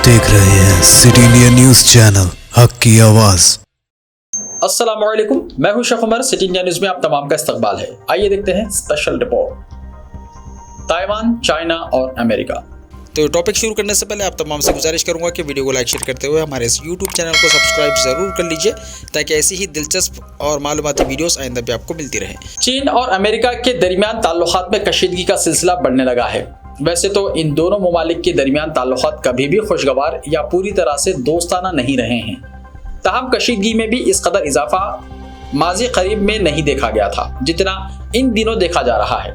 देख रहे हैं सिटी इंडिया न्यूज चैनल, हक की आवाज। अस्सलामुअलैकुम, मैं हूं Sheikh Umar. City India news में आप तमाम का इस्तकबाल है। आइए देखते हैं स्पेशल रिपोर्ट। ताइवान, चाइना और अमेरिका। तो टॉपिक शुरू करने से पहले आप तमाम से गुजारिश करूंगा कि वीडियो को लाइक शेयर करते हुए हमारे इस यूट्यूब चैनल को सब्सक्राइब ज़रूर कर लीजिए, ताकि ऐसी ही दिलचस्प और मालूमाती वीडियोस आइंदा भी आपको मिलती रहे। चीन और अमेरिका के दरमियान ताल्लुकात में कशीदगी का सिलसिला बढ़ने लगा है। वैसे तो इन दोनों ममालिक के दरमियान ताल्लुकात कभी भी खुशगवार या पूरी तरह से दोस्ताना नहीं रहे हैं। ताहम कशीदगी में भी इस कदर इजाफा माजी करीब में नहीं देखा गया था जितना इन दिनों देखा जा रहा है।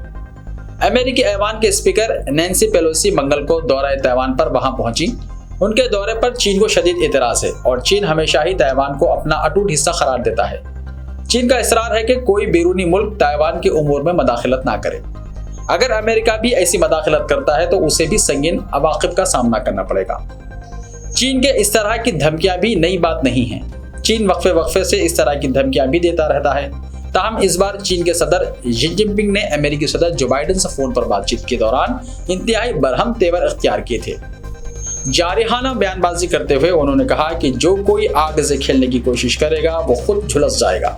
अमेरिकी ऐवान के स्पीकर नैन्सी पेलोसी मंगल को दौरा ताइवान पर वहां पहुंची। उनके दौरे पर चीन को शदीद एतराज है और चीन हमेशा ही ताइवान को अपना अटूट हिस्सा करार देता है। चीन का इसरार है कि कोई बैरूनी मुल्क ताइवान के उमूर में मदाखलत ना करे। अगर अमेरिका भी ऐसी मदाखलत करता है तो उसे भी संगीन अवाक़िब का सामना करना पड़ेगा। चीन के इस तरह की धमकियां भी नई बात नहीं है। चीन वक्फे वक्फे से इस तरह की धमकियां भी देता रहता है। ताहम इस बार चीन के सदर शी जिनपिंग ने अमेरिकी सदर जो बाइडेन से फोन पर बातचीत के दौरान इंतहाई बरहम तेवर अख्तियार किए थे। जारिहाना बयानबाजी करते हुए उन्होंने कहा कि जो कोई आग से खेलने की कोशिश करेगा वो खुद झुलस जाएगा।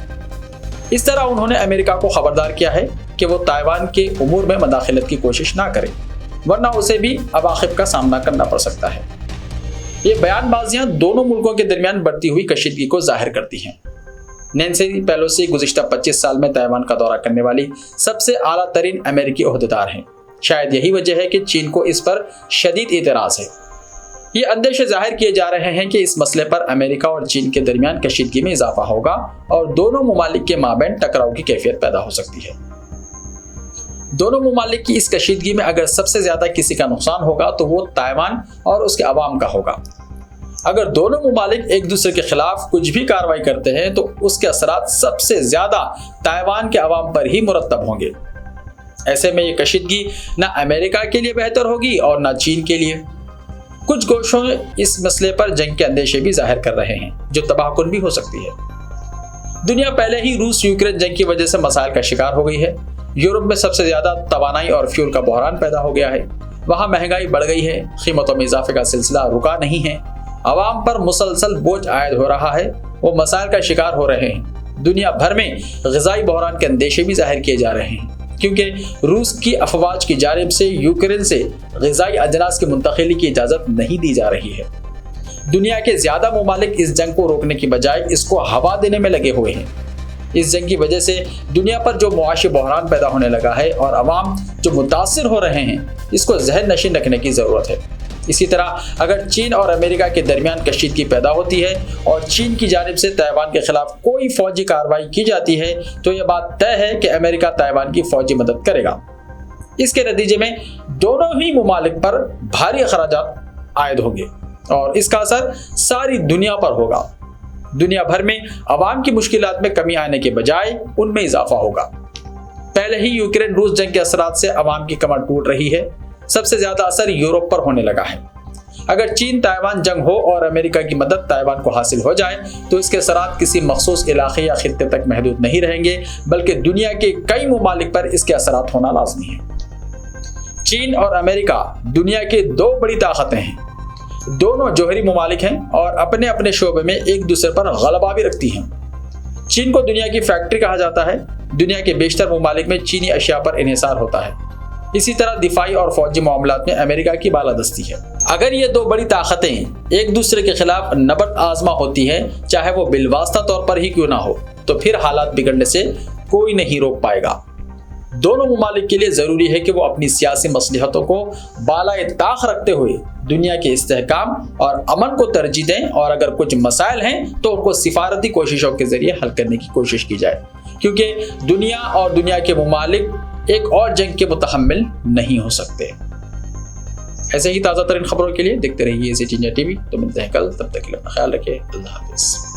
इस तरह उन्होंने अमेरिका को खबरदार किया है कि वो ताइवान के उमूर में मदाखलत की कोशिश ना करे, वरना उसे भी अवाक़िब का सामना करना पड़ सकता है। ये बयानबाजियां दोनों मुल्कों के दरमियान बढ़ती हुई कशीदगी को जाहिर करती हैं। नैन्सी पेलोसी गुज़िश्ता 25 साल में ताइवान का दौरा करने वाली सबसे आला तरीन अमेरिकी ओहदेदार हैं। शायद यही वजह है कि चीन को इस पर शदीद एतराज़ है। ये अंदेशे जाहिर किए जा रहे हैं कि इस मसले पर अमेरिका और चीन के दरमियान कशीदगी में इजाफा होगा और दोनों ममालिक के माबैन टकराव की कैफियत पैदा हो सकती है। दोनों ममालिक की इस कशीदगी में अगर सबसे ज्यादा किसी का नुकसान होगा तो वो ताइवान और उसके अवाम का होगा। अगर दोनों ममालिक एक दूसरे के खिलाफ कुछ भी कार्रवाई करते हैं तो उसके असरात सबसे ज्यादा ताइवान के अवाम पर ही मुरतब होंगे। ऐसे में ये कशीदगी ना अमेरिका के लिए बेहतर होगी और ना चीन के लिए। कुछ गोशों इस मसले पर जंग के अंदेशे भी जाहिर कर रहे हैं जो तबाहकुन भी हो सकती है। दुनिया पहले ही रूस यूक्रेन जंग की वजह से मसाइल का शिकार हो गई है। यूरोप में सबसे ज्यादा तवानाई और फ्यूल का बहरान पैदा हो गया है। वहां महंगाई बढ़ गई है, कीमतों में इजाफे का सिलसिला रुका नहीं है, अवाम पर मुसलसल बोझ आयद हो रहा है, वो मसाइल का शिकार हो रहे हैं। दुनिया भर में ग़िज़ाई बहरान के अंदेशे भी जाहिर किए जा रहे हैं क्योंकि रूस की अफवाज की जानिब से यूक्रेन से ग़िज़ाई अजनास की मुंतकिली की इजाज़त नहीं दी जा रही है। दुनिया के ज़्यादा ममालिक इस जंग को रोकने की बजाय इसको हवा देने में लगे हुए हैं। इस जंग की वजह से दुनिया पर जो मुआशी बहरान पैदा होने लगा है और अवाम जो मुतासिर हो रहे हैं, इसको ज़हन नशीन रखने की ज़रूरत है। इसी तरह अगर चीन और अमेरिका के दरमियान कशीदगी पैदा होती है और चीन की जानिब से ताइवान के खिलाफ कोई फौजी कार्रवाई की जाती है तो यह बात तय है कि अमेरिका ताइवान की फौजी मदद करेगा। इसके नतीजे में दोनों ही ममालिक पर भारी अखराजात आयद होंगे और इसका असर सारी दुनिया पर होगा। दुनिया भर में अवाम की मुश्किलात में कमी आने के बजाय उनमें इजाफा होगा। पहले ही यूक्रेन रूस जंग के असरात से अवाम की कमर टूट रही है। सबसे ज्यादा असर यूरोप पर होने लगा है। अगर चीन ताइवान जंग हो और अमेरिका की मदद ताइवान को हासिल हो जाए तो इसके असरात किसी मखसूस इलाके या खित्ते तक महदूद नहीं रहेंगे, बल्कि दुनिया के कई ममालिक पर इसके असरात होना लाजमी है। चीन और अमेरिका दुनिया की दो बड़ी ताकतें हैं। दोनों जोहरी ममालिक हैं और अपने अपने शोबे में एक दूसरे पर गलबा भी रखती हैं। चीन को दुनिया की फैक्ट्री कहा जाता है। दुनिया के बेशतर ममालिक में चीनी अशिया पर इन्हिसार होता है। इसी तरह दिफाई और फौजी मामलात में अमेरिका की बालादस्ती है। अगर ये दो बड़ी ताकतें एक दूसरे के खिलाफ नबर्द आजमा होती हैं, चाहे वो बिलवास्ता तौर पर ही क्यों ना हो, तो फिर हालात बिगड़ने से कोई नहीं रोक पाएगा। दोनों ममालिक के लिए ज़रूरी है कि वो अपनी सियासी मसलहतों को बालाए ताख रखते हुए दुनिया के इस्तेहकाम और अमन को तरजीह दें और अगर कुछ मसाइल हैं तो उनको सिफारती कोशिशों के ज़रिए हल करने की कोशिश की जाए, क्योंकि दुनिया और दुनिया के ममालिक एक और जंग के मुतहम्मिल नहीं हो सकते। ऐसे ही ताज़ा तरीन खबरों के लिए देखते रहिए सिटी इंडिया टीवी। तो मिलते हैं कल, तब तक के लिए अपना ख्याल रखिए। अल्लाह हाफ़िज़।